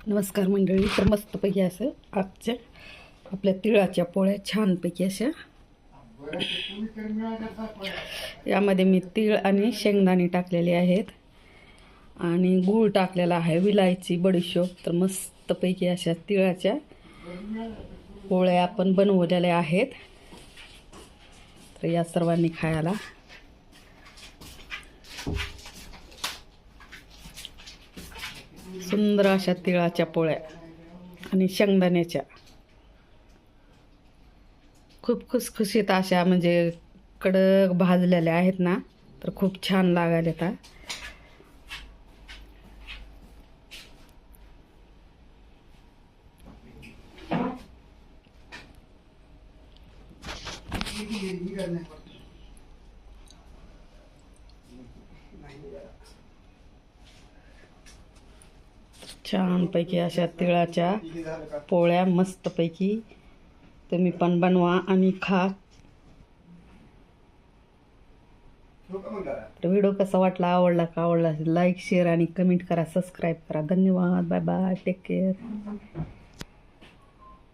नमस्कार मंडळी. तर मस्तपैकी असं आजच्या आपल्या तिळाच्या पोळ्या छानपैकी अशा. यामध्ये मी तीळ आणि शेंगदाणे टाकलेले आहेत आणि गूळ टाकलेला आहे, विलायची, बडीशोप. तर मस्तपैकी अशा तिळाच्या पोळ्या आपण बनवलेल्या आहेत. तर या सर्वांनी खायला. सुंदर अशा तिळाच्या पोळ्या आणि शेंगदाण्याच्या खूप खुसखुशीत अशा, म्हणजे कडक भाजलेल्या आहेत ना, तर खूप छान लागायला येतात. छानपैकी अशा तिळाच्या पोळ्या मस्तपैकी तुम्ही पण बनवा आणि खा. व्हिडिओ कसा वाटला, आवडला का, आवडला लाईक, शेअर आणि कमेंट करा, सबस्क्राईब करा. धन्यवाद. Bye bye. Take care.